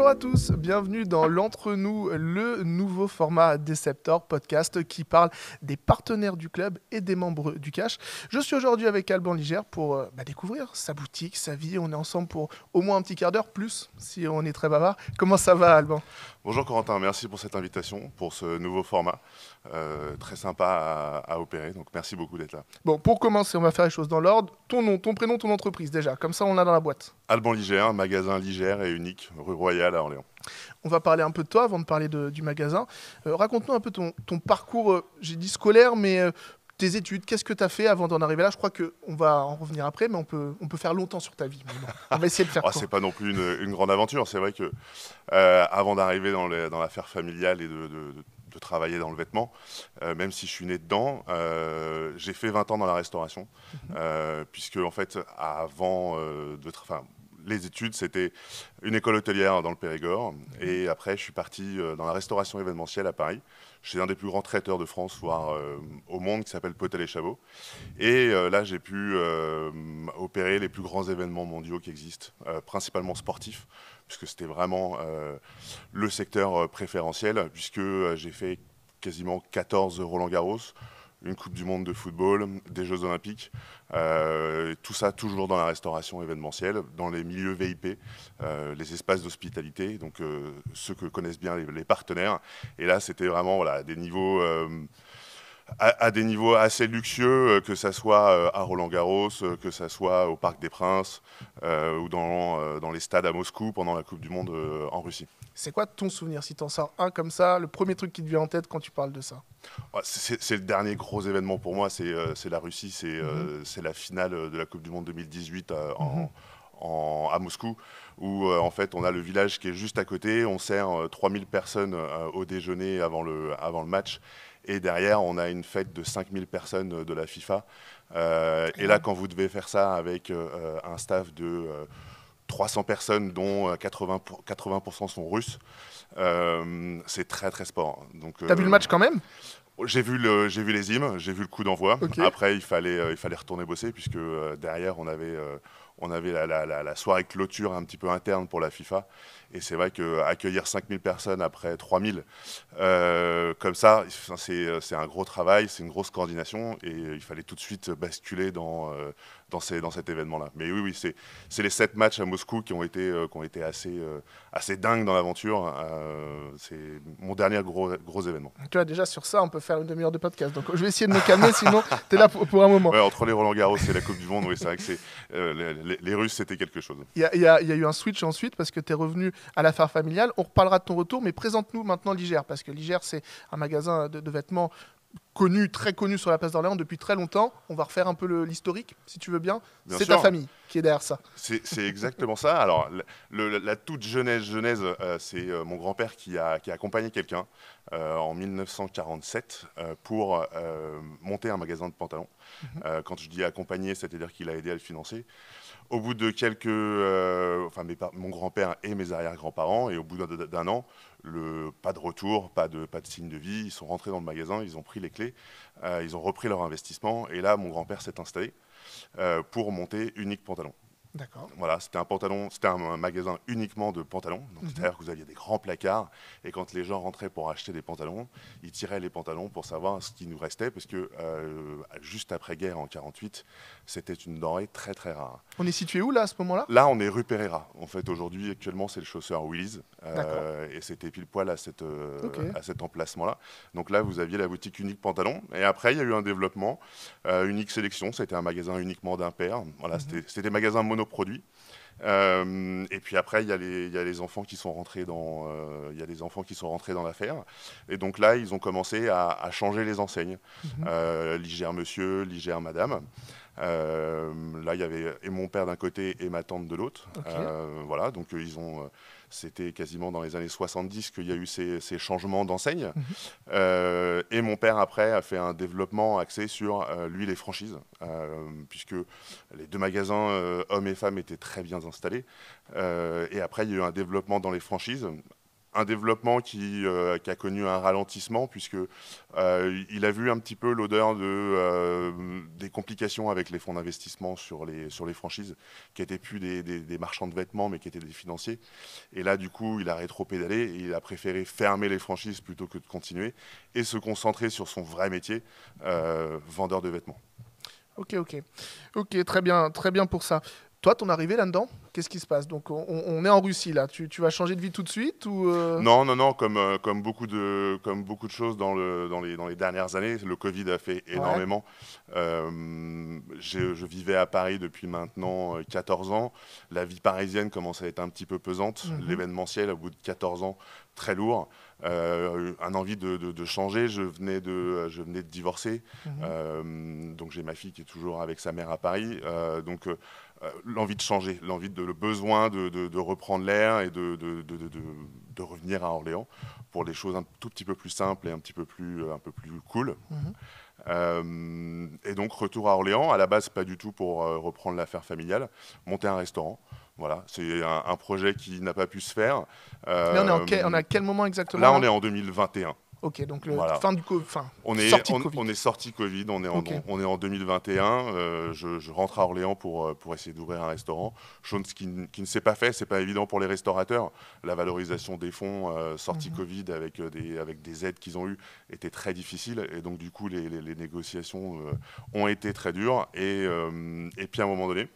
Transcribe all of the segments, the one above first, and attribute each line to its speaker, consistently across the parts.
Speaker 1: Bonjour à tous, bienvenue dans l'Entre-nous, le nouveau format Deceptor podcast qui parle des partenaires du club et des membres du Cash. Je suis aujourd'hui avec Alban Ligère pour découvrir sa boutique, sa vie. On est ensemble pour au moins un petit quart d'heure, plus si on est très bavard. Comment ça va, Alban ?
Speaker 2: Bonjour Corentin, merci pour cette invitation, pour ce nouveau format. Très sympa à opérer, donc merci beaucoup d'être là.
Speaker 1: Bon, pour commencer, on va faire les choses dans l'ordre. Ton nom, ton prénom, ton entreprise déjà, comme ça on l'a dans la boîte.
Speaker 2: Alban Ligère, magasin Ligère et unique, rue Royale à Orléans.
Speaker 1: On va parler un peu de toi avant de parler du magasin. Raconte-nous un peu ton parcours, j'ai dit scolaire, mais tes études, qu'est-ce que tu as fait avant d'en arriver là ? Je crois qu'on va en revenir après, mais on peut faire longtemps sur ta vie. Mais bon, on va essayer de faire court.
Speaker 2: C'est pas non plus une grande aventure, c'est vrai que avant d'arriver dans l'affaire familiale et de travailler dans le vêtement, même si je suis né dedans, j'ai fait 20 ans dans la restauration, puisque en fait, avant les études, c'était une école hôtelière dans le Périgord, et après, je suis parti dans la restauration événementielle à Paris, chez un des plus grands traiteurs de France, voire au monde, qui s'appelle Potel et Chabot. Et là, j'ai pu opérer les plus grands événements mondiaux qui existent, principalement sportifs, puisque c'était vraiment le secteur préférentiel, puisque j'ai fait quasiment 14 Roland-Garros, une Coupe du Monde de football, des Jeux Olympiques, tout ça toujours dans la restauration événementielle, dans les milieux VIP, les espaces d'hospitalité, donc ceux que connaissent bien les partenaires. Et là, c'était vraiment des niveaux... à des niveaux assez luxueux, que ça soit à Roland-Garros, que ça soit au Parc des Princes ou dans les stades à Moscou pendant la Coupe du Monde en Russie.
Speaker 1: C'est quoi ton souvenir, si tu en sors un comme ça, le premier truc qui te vient en tête quand tu parles de ça ?
Speaker 2: C'est le dernier gros événement pour moi, c'est la Russie, c'est la finale de la Coupe du Monde 2018 à Moscou, où en fait on a le village qui est juste à côté, on sert 3000 personnes au déjeuner avant le match. Et derrière, on a une fête de 5000 personnes de la FIFA. Et là, quand vous devez faire ça avec un staff de 300 personnes, dont 80% sont russes, c'est très, très sport.
Speaker 1: T'as vu le match quand même ?
Speaker 2: J'ai vu les hymnes, j'ai vu le coup d'envoi.
Speaker 1: Okay.
Speaker 2: Après, il fallait retourner bosser, puisque derrière, on avait la soirée clôture un petit peu interne pour la FIFA. Et c'est vrai qu'accueillir 5000 personnes après 3000, comme ça, c'est un gros travail, c'est une grosse coordination. Et il fallait tout de suite basculer dans cet événement-là. Mais oui, c'est les 7 matchs à Moscou qui ont été assez dingues dans l'aventure. C'est mon dernier gros événement.
Speaker 1: Tu vois, déjà sur ça, on peut faire une demi-heure de podcast. Donc je vais essayer de me calmer, sinon tu es là pour un moment.
Speaker 2: Ouais, entre les Roland-Garros et la Coupe du Monde, oui, c'est vrai que les Russes, c'était quelque chose.
Speaker 1: Il y a eu un switch ensuite parce que tu es revenu à l'affaire familiale. On reparlera de ton retour, mais présente-nous maintenant Ligère, parce que Ligère, c'est un magasin de vêtements très connu sur la place d'Orléans depuis très longtemps. On va refaire un peu l'historique, si tu veux bien. C'est ta famille qui est derrière ça.
Speaker 2: C'est exactement ça. Alors, la toute genèse, c'est mon grand-père qui a accompagné quelqu'un en 1947 pour monter un magasin de pantalons. Quand je dis accompagner, c'est-à-dire qu'il a aidé à le financer. Au bout de mon grand-père et mes arrière-grands-parents, et au bout d'un an, pas de retour, pas de signe de vie, ils sont rentrés dans le magasin, ils ont pris les clés, ils ont repris leur investissement, et là, mon grand-père s'est installé pour monter Unique Pantalon.
Speaker 1: D'accord.
Speaker 2: Voilà, c'était un magasin uniquement de pantalons. C'est-à-dire que vous aviez des grands placards et quand les gens rentraient pour acheter des pantalons, ils tiraient les pantalons pour savoir ce qui nous restait parce que juste après-guerre en 1948, c'était une denrée très très rare.
Speaker 1: On est situé où là à ce moment-là ?
Speaker 2: Là, on est rue Pereira. En fait, aujourd'hui, actuellement, c'est le chausseur Willy's et c'était pile poil à cet emplacement-là. Donc là, vous aviez la boutique Unique Pantalon et après, il y a eu un développement, Unique Sélection. C'était un magasin uniquement d'impair. Voilà, c'était des magasins monoproduits. Et puis après, il y a les enfants qui sont rentrés dans l'affaire. Et donc là, ils ont commencé à changer les enseignes. Ligère Monsieur, Ligère Madame. Là, il y avait et mon père d'un côté et ma tante de l'autre. Voilà, donc c'était quasiment dans les années 70 qu'il y a eu ces changements d'enseigne. Et mon père, après, a fait un développement axé sur, lui, les franchises, puisque les deux magasins, hommes et femmes, étaient très bien installés. Et après, il y a eu un développement dans les franchises, un développement qui a connu un ralentissement puisque il a vu un petit peu l'odeur des complications avec les fonds d'investissement sur les franchises, qui n'étaient plus des marchands de vêtements, mais qui étaient des financiers. Et là, du coup, il a rétropédalé et il a préféré fermer les franchises plutôt que de continuer et se concentrer sur son vrai métier, vendeur de vêtements.
Speaker 1: Ok, très bien pour ça. Toi, ton arrivée là-dedans, qu'est-ce qui se passe? Donc, on est en Russie là. Tu vas changer de vie tout de suite ou
Speaker 2: Non, comme beaucoup de choses dans les dernières années, le Covid a fait
Speaker 1: Ouais.
Speaker 2: énormément. Je vivais à Paris depuis maintenant 14 ans. La vie parisienne commence à être un petit peu pesante.
Speaker 1: Mhm.
Speaker 2: L'événementiel, au bout de 14 ans, très lourd. Un envie de changer. Je venais de divorcer.
Speaker 1: Mhm.
Speaker 2: Donc j'ai ma fille qui est toujours avec sa mère à Paris. L'envie de changer, le besoin de reprendre l'air et de revenir à Orléans pour des choses un tout petit peu plus simples et un peu plus cool.
Speaker 1: Mhm.
Speaker 2: Et donc retour à Orléans, à la base pas du tout pour reprendre l'affaire familiale, monter un restaurant. Voilà, c'est un projet qui n'a pas pu se faire.
Speaker 1: Mais on est à
Speaker 2: Euh,
Speaker 1: quel moment exactement
Speaker 2: Là, on
Speaker 1: là?
Speaker 2: est en 2021.
Speaker 1: Ok, donc
Speaker 2: Voilà.
Speaker 1: sortie de Covid.
Speaker 2: On est sorti Covid,
Speaker 1: Ok.
Speaker 2: on est en 2021. Je rentre à Orléans pour essayer d'ouvrir un restaurant. Chose qui ne s'est pas fait, c'est pas évident pour les restaurateurs. La valorisation des fonds sortie
Speaker 1: Mhm.
Speaker 2: Covid avec des aides qu'ils ont eues était très difficile. Et donc, du coup, les négociations ont été très dures. Et puis, à un moment donné,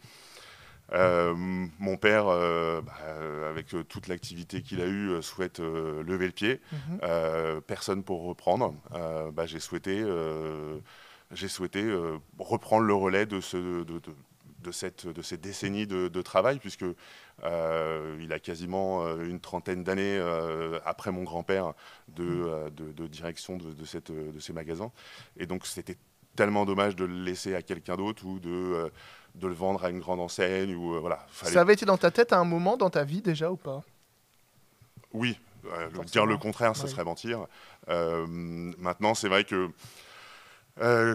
Speaker 2: mon père, avec toute l'activité qu'il a eue, souhaite lever le pied.
Speaker 1: Mhm.
Speaker 2: Personne pour reprendre. J'ai souhaité reprendre le relais de ces décennies de travail, puisque il a quasiment une trentaine d'années après mon grand-père de direction de ces magasins. Et donc c'était tellement dommage de le laisser à quelqu'un d'autre ou de le vendre à une grande enseigne. Ou, voilà,
Speaker 1: Ça
Speaker 2: fallait...
Speaker 1: avait été dans ta tête à un moment dans ta vie déjà ou pas?
Speaker 2: Oui, dire le
Speaker 1: Forcément.
Speaker 2: contraire, ça
Speaker 1: Oui.
Speaker 2: serait mentir. Maintenant, c'est vrai que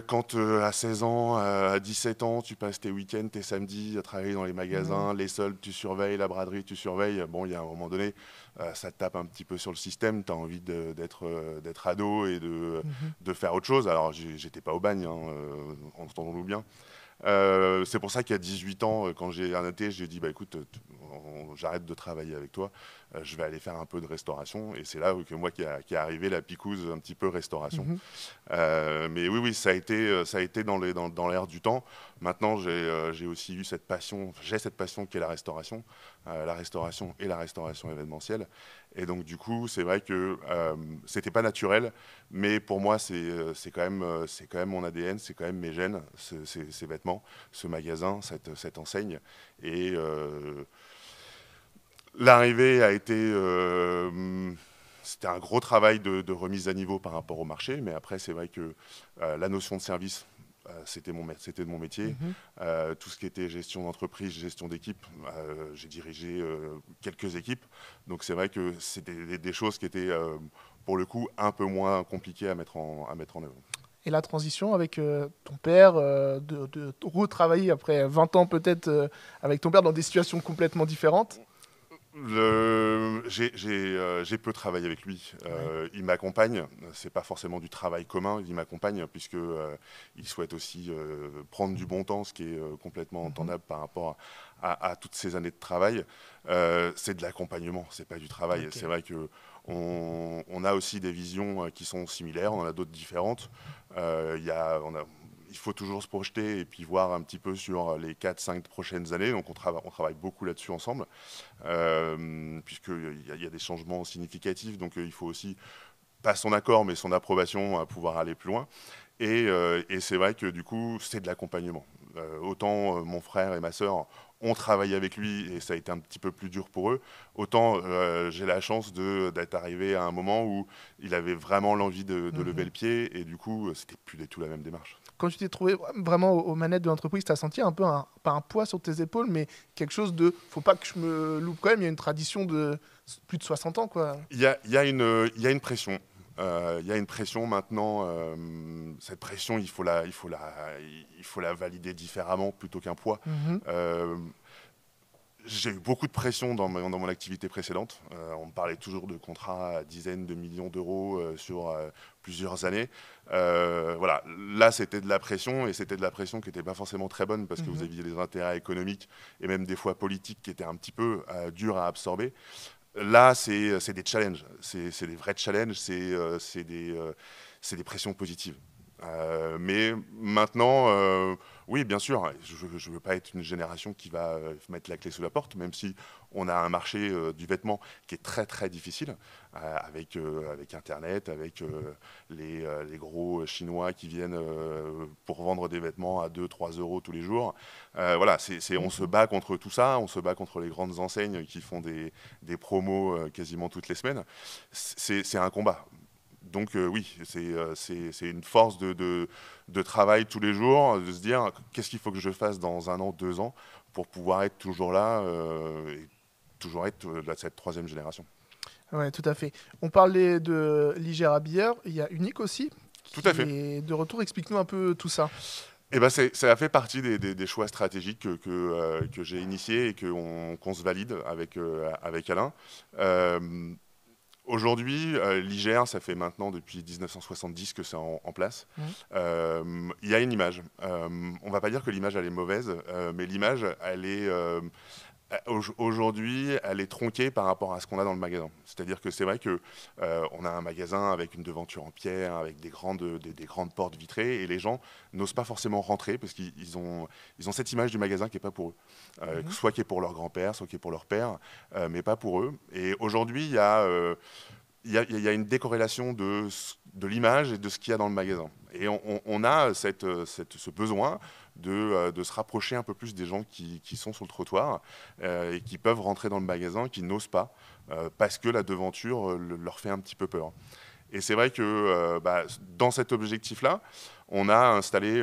Speaker 2: quand à 16 ans, à 17 ans, tu passes tes week-ends, tes samedis à travailler dans les
Speaker 1: Mhm.
Speaker 2: magasins, les soldes, tu surveilles, la braderie, tu surveilles. Bon, il y a un moment donné, ça te tape un petit peu sur le système. Tu as envie d'être ado et
Speaker 1: Mhm.
Speaker 2: de faire autre chose. Alors, j'étais pas au bagne, hein, entendons-nous bien. C'est pour ça qu'à 18 ans, quand j'ai arrêté, j'ai dit bah écoute, j'arrête de travailler avec toi, je vais aller faire un peu de restauration. Et c'est là que moi qui est arrivé la picouse un petit peu restauration.
Speaker 1: Mhm.
Speaker 2: Mais oui, ça a été dans l'air du temps. Maintenant, j'ai aussi eu cette passion, j'ai cette passion qui est la restauration et la restauration événementielle. Et donc, du coup, c'est vrai que c'était pas naturel, mais pour moi, c'est quand même mon ADN, c'est quand même mes gènes, ces vêtements, ce magasin, cette enseigne. Et l'arrivée a été c'était un gros travail de remise à niveau par rapport au marché, mais après, c'est vrai que la notion de service, c'était de mon métier.
Speaker 1: Mhm.
Speaker 2: Tout ce qui était gestion d'entreprise, gestion d'équipe, j'ai dirigé quelques équipes. Donc, c'est vrai que c'était des choses qui étaient, pour le coup, un peu moins compliquées à mettre en œuvre.
Speaker 1: Et la transition avec ton père, de retravailler après 20 ans peut-être avec ton père dans des situations complètement différentes.
Speaker 2: J'ai peu travaillé avec lui.
Speaker 1: Ouais.
Speaker 2: Il m'accompagne. C'est pas forcément du travail commun. Il m'accompagne puisque il souhaite aussi prendre du bon temps, ce qui est complètement
Speaker 1: Mhm.
Speaker 2: entendable par rapport à toutes ces années de travail. C'est de l'accompagnement. C'est pas du travail.
Speaker 1: Ok.
Speaker 2: C'est vrai que on a aussi des visions qui sont similaires. On en a d'autres différentes. Il faut toujours se projeter et puis voir un petit peu sur les 4-5 prochaines années. Donc on travaille beaucoup là-dessus ensemble. Puisqu'il y a des changements significatifs, donc il faut aussi, pas son accord, mais son approbation à pouvoir aller plus loin. Et c'est vrai que du coup, c'est de l'accompagnement. Autant mon frère et ma sœur ont travaillé avec lui et ça a été un petit peu plus dur pour eux, autant j'ai la chance d'être arrivé à un moment où il avait vraiment l'envie de lever
Speaker 1: Mhm.
Speaker 2: le pied et du coup, c'était plus du tout la même démarche.
Speaker 1: Quand tu t'es trouvé vraiment aux manettes de l'entreprise, tu as senti un peu pas un poids sur tes épaules, mais quelque chose de faut pas que je me loupe quand même. Il y a une tradition de plus de 60 ans, quoi.
Speaker 2: Il y a une pression. Il y a une pression maintenant. Cette pression, il faut la valider différemment plutôt qu'un poids.
Speaker 1: Mhm.
Speaker 2: Euh, J'ai eu beaucoup de pression dans mon activité précédente. On me parlait toujours de contrats à dizaines de millions d'euros sur plusieurs années. Voilà, là c'était de la pression et c'était de la pression qui n'était pas forcément très bonne parce que vous aviez des intérêts économiques et même des fois politiques qui étaient un petit peu durs à absorber. Là, c'est des challenges, c'est des vrais challenges, c'est des pressions positives. Mais maintenant, oui, bien sûr, je ne veux pas être une génération qui va mettre la clé sous la porte, même si on a un marché du vêtement qui est très très difficile, avec Internet, avec les gros Chinois qui viennent pour vendre des vêtements à 2-3 euros tous les jours. Voilà, on se bat contre tout ça, on se bat contre les grandes enseignes qui font des promos quasiment toutes les semaines. C'est un combat. Donc oui, c'est une force de travail tous les jours, de se dire qu'est-ce qu'il faut que je fasse dans 1 an, 2 ans pour pouvoir être toujours là et toujours être de cette 3e génération.
Speaker 1: Oui, tout à fait. On parlait de Ligère Habilleur, il y a Unique aussi
Speaker 2: Tout à fait.
Speaker 1: est de retour. Explique-nous un peu tout ça.
Speaker 2: Eh ben ça a fait partie des choix stratégiques que j'ai initiés et qu'on se valide avec Alain. Aujourd'hui, l'IGR, ça fait maintenant depuis 1970 que c'est en place. Il y a une image. On ne va pas dire que l'image elle est mauvaise, mais l'image elle est aujourd'hui, elle est tronquée par rapport à ce qu'on a dans le magasin. C'est-à-dire que c'est vrai que on a un magasin avec une devanture en pierre, avec des grandes portes vitrées, et les gens n'osent pas forcément rentrer parce qu'ils ont cette image du magasin qui n'est pas pour eux, soit qui est pour leur grand-père, soit qui est pour leur père, mais pas pour eux. Et aujourd'hui, il y a une décorrélation de l'image et de ce qu'il y a dans le magasin. Et on a ce besoin de se rapprocher un peu plus des gens qui sont sur le trottoir et qui peuvent rentrer dans le magasin, qui n'osent pas, parce que la devanture leur fait un petit peu peur. Et c'est vrai que dans cet objectif-là, on a installé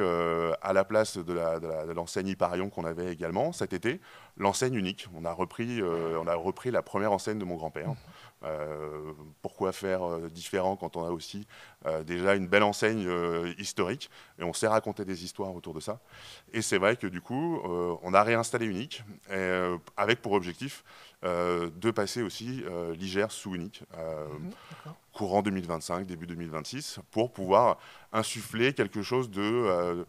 Speaker 2: à la place de l'enseigne Hyparion qu'on avait également cet été, l'enseigne Unique. On a repris la première enseigne de mon grand-père. Pourquoi faire différent quand on a aussi déjà une belle enseigne historique, et on sait raconter des histoires autour de ça. Et c'est vrai que du coup, on a réinstallé Unique, avec pour objectif de passer aussi l'IGR sous Unique, courant 2025, début 2026, pour pouvoir insuffler quelque chose de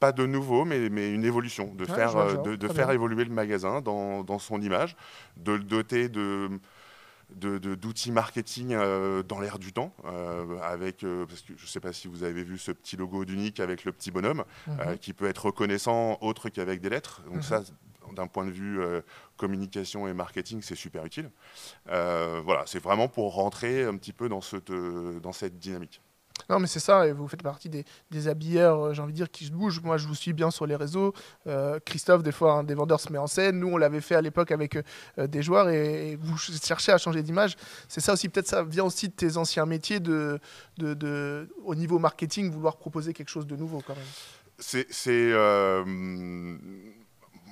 Speaker 2: pas de nouveau, mais une évolution, de faire évoluer le magasin dans son image, de le doter d'outils marketing dans l'air du temps, parce que je ne sais pas si vous avez vu ce petit logo d'Unique avec le petit bonhomme, qui peut être reconnaissant autre qu'avec des lettres. Donc ça, d'un point de vue communication et marketing, c'est super utile. Voilà, c'est vraiment pour rentrer un petit peu dans cette dynamique.
Speaker 1: Non, mais c'est ça, et vous faites partie des habilleurs, j'ai envie de dire, qui se bougent. Moi, je vous suis bien sur les réseaux. Christophe, des fois, des vendeurs se met en scène. Nous, on l'avait fait à l'époque avec des joueurs, et vous cherchez à changer d'image. C'est ça aussi, peut-être ça vient aussi de tes anciens métiers, au niveau marketing, vouloir proposer quelque chose de nouveau quand même.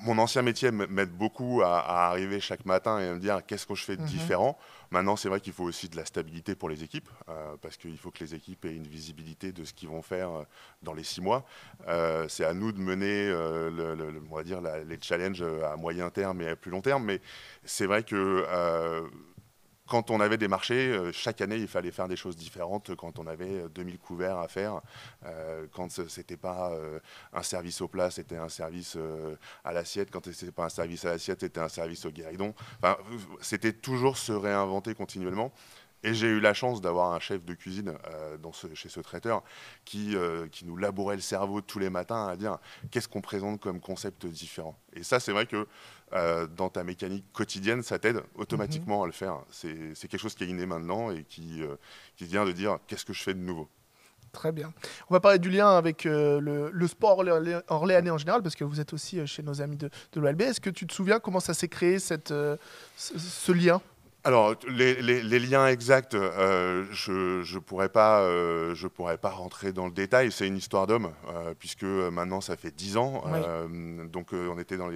Speaker 2: Mon ancien métier m'aide beaucoup à arriver chaque matin et à me dire qu'est-ce que je fais de différent. Maintenant, c'est vrai qu'il faut aussi de la stabilité pour les équipes, parce qu'il faut que les équipes aient une visibilité de ce qu'ils vont faire dans les 6 mois. C'est à nous de mener on va dire les challenges à moyen terme et à plus long terme. Mais c'est vrai que quand on avait des marchés, chaque année, il fallait faire des choses différentes. Quand on avait 2000 couverts à faire, quand ce n'était pas un service au plat, c'était un service à l'assiette. Quand ce n'était pas un service à l'assiette, c'était un service au guéridon. Enfin, c'était toujours se réinventer continuellement. Et j'ai eu la chance d'avoir un chef de cuisine chez ce traiteur qui nous labourait le cerveau tous les matins à dire qu'est-ce qu'on présente comme concept différent. Et ça, c'est vrai que dans ta mécanique quotidienne, ça t'aide automatiquement à le faire. C'est quelque chose qui est inné maintenant et qui vient de dire qu'est-ce que je fais de nouveau.
Speaker 1: Très bien. On va parler du lien avec le sport orléanais en général, parce que vous êtes aussi chez nos amis de l'OLB. Est-ce que tu te souviens comment ça s'est créé, ce lien ?
Speaker 2: Alors, les liens exacts, je pourrais pas rentrer dans le détail. C'est une histoire d'homme, puisque maintenant, ça fait 10 ans.
Speaker 1: Oui.
Speaker 2: Donc, on était dans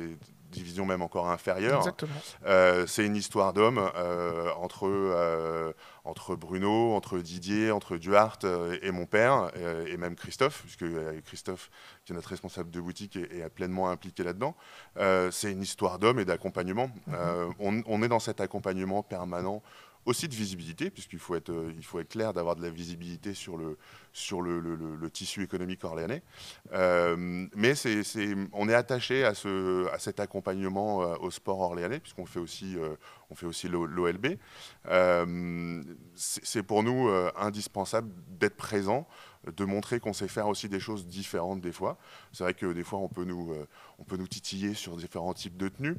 Speaker 2: division même encore inférieure.
Speaker 1: Exactement.
Speaker 2: C'est une histoire d'homme entre Bruno, entre Didier, entre Duhart et mon père, et même Christophe, puisque Christophe, qui est notre responsable de boutique, est pleinement impliqué là-dedans. C'est une histoire d'homme et d'accompagnement. On est dans cet accompagnement permanent, aussi de visibilité, puisqu'il faut être clair d'avoir de la visibilité sur le tissu économique orléanais. Mais on est attaché à cet accompagnement au sport orléanais, puisqu'on fait aussi l'OLB. C'est pour nous indispensable d'être présent, de montrer qu'on sait faire aussi des choses différentes des fois. C'est vrai que des fois, on peut nous titiller sur différents types de tenues.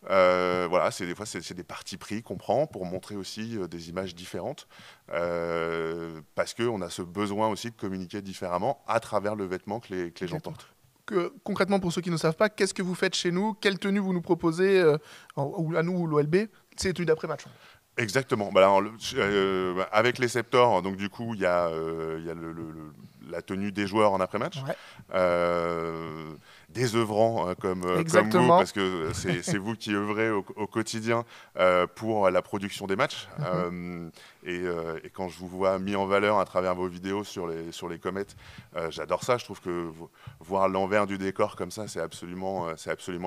Speaker 2: Voilà, des fois, c'est des partis pris qu'on prend pour montrer aussi des images différentes, parce qu'on a ce besoin aussi de communiquer différemment à travers le vêtement que les gens portent.
Speaker 1: Concrètement, pour ceux qui ne savent pas, qu'est-ce que vous faites chez nous? Quelle tenue vous nous proposez, à nous ou l'OLB? C'est une tenue d'après-match.
Speaker 2: Exactement. Bah, alors, avec les Septors, donc du coup, il y a la tenue des joueurs en après-match. Ouais. Désœuvrant comme vous, parce que c'est vous qui œuvrez au quotidien pour la production des matchs. Et quand je vous vois mis en valeur à travers vos vidéos sur les comètes, j'adore ça. Je trouve que voir l'envers du décor comme ça, c'est absolument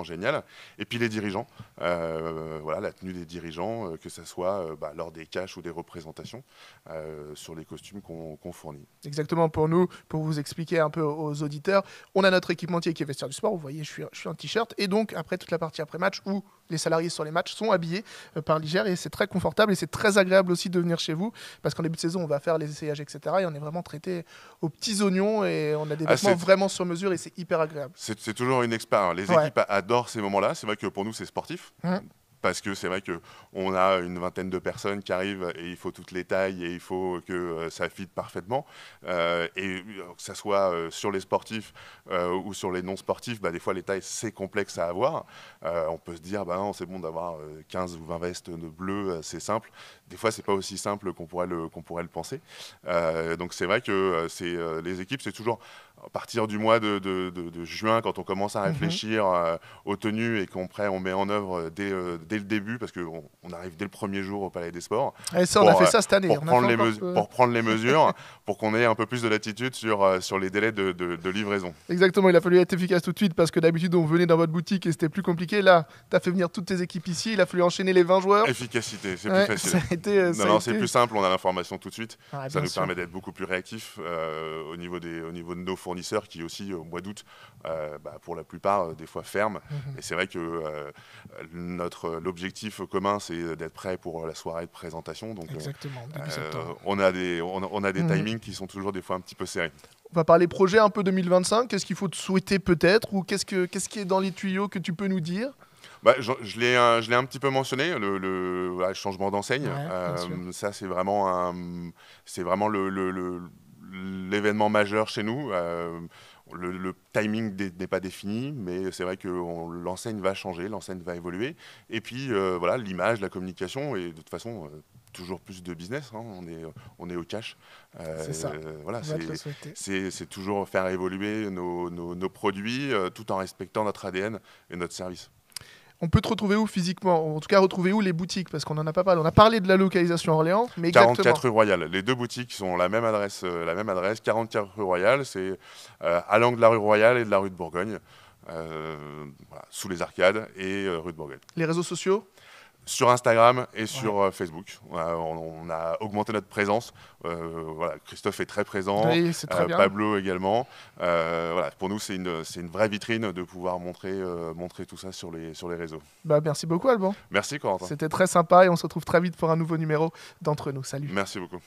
Speaker 2: génial. Et puis les dirigeants, voilà, la tenue des dirigeants, que ce soit lors des caches ou des représentations, sur les costumes qu'on fournit.
Speaker 1: Exactement. Pour nous, pour vous expliquer un peu aux auditeurs, on a notre équipementier qui est vestiaire du sport. Vous voyez, je suis en t-shirt. Et donc, après toute la partie après-match où les salariés sur les matchs sont habillés par Ligère, et c'est très confortable et c'est très agréable aussi de venir chez vous, parce qu'en début de saison, on va faire les essayages, etc. Et on est vraiment traité aux petits oignons et on a des vêtements vraiment sur mesure et c'est hyper agréable.
Speaker 2: C'est toujours une expérience. Les équipes adorent ces moments-là. C'est vrai que pour nous, c'est sportif. Parce que c'est vrai qu'on a une vingtaine de personnes qui arrivent et il faut toutes les tailles et il faut que ça fitte parfaitement. Et que ça soit sur les sportifs ou sur les non-sportifs, des fois les tailles c'est complexe à avoir. On peut se dire non, c'est bon d'avoir 15 ou 20 vestes de bleu, c'est simple. Des fois c'est pas aussi simple qu'on pourrait le penser. Donc c'est vrai que les équipes, c'est toujours à partir du mois de juin, quand on commence à réfléchir aux tenues et qu'on met en œuvre dès le début, parce qu'on arrive dès le premier jour au Palais des Sports.
Speaker 1: Et ça, on a fait ça cette année.
Speaker 2: Pour prendre les mesures, pour qu'on ait un peu plus de latitude sur les délais de livraison.
Speaker 1: Exactement, il a fallu être efficace tout de suite, parce que d'habitude, on venait dans votre boutique et c'était plus compliqué. Là, tu as fait venir toutes tes équipes ici, il a fallu enchaîner les 20 joueurs.
Speaker 2: Efficacité, c'est plus facile. C'est plus simple, on a l'information tout de suite. Ça nous permet d'être beaucoup plus réactifs au niveau de nos fournisseurs qui aussi, au mois d'août, pour la plupart, des fois ferment. Et c'est vrai que l'objectif commun, c'est d'être prêt pour la soirée de présentation. Donc,
Speaker 1: exactement, début septembre.
Speaker 2: On a des timings qui sont toujours des fois un petit peu serrés.
Speaker 1: On va parler projet un peu 2025. Qu'est-ce qu'il faut te souhaiter peut-être, ou qu'est-ce qui est dans les tuyaux que tu peux nous dire?
Speaker 2: Je l'ai un petit peu mentionné, le changement d'enseigne. Ça, c'est vraiment l'événement majeur chez nous. Le timing n'est pas défini, mais c'est vrai que l'enseigne va changer, l'enseigne va évoluer. Et puis, l'image, la communication, et de toute façon, toujours plus de business. On est au cash.
Speaker 1: C'est ça.
Speaker 2: C'est toujours faire évoluer nos produits tout en respectant notre ADN et notre service.
Speaker 1: On peut te retrouver où physiquement? En tout cas, retrouver où les boutiques? Parce qu'on en a pas parlé. On a parlé de la localisation à Orléans, mais
Speaker 2: 44 rue Royale. Les deux boutiques sont la même adresse. 44 rue Royale, c'est à l'angle de la rue Royale et de la rue de Bourgogne, sous les arcades et rue de Bourgogne.
Speaker 1: Les réseaux sociaux?
Speaker 2: Sur Instagram et sur Facebook. On a augmenté notre présence. Christophe est très présent,
Speaker 1: oui, c'est très bien.
Speaker 2: Pablo également. Pour nous, c'est une vraie vitrine de pouvoir montrer tout ça sur les réseaux.
Speaker 1: Merci beaucoup, Alban.
Speaker 2: Merci, Corentin.
Speaker 1: C'était très sympa et on se retrouve très vite pour un nouveau numéro d'Entre nous. Salut.
Speaker 2: Merci beaucoup.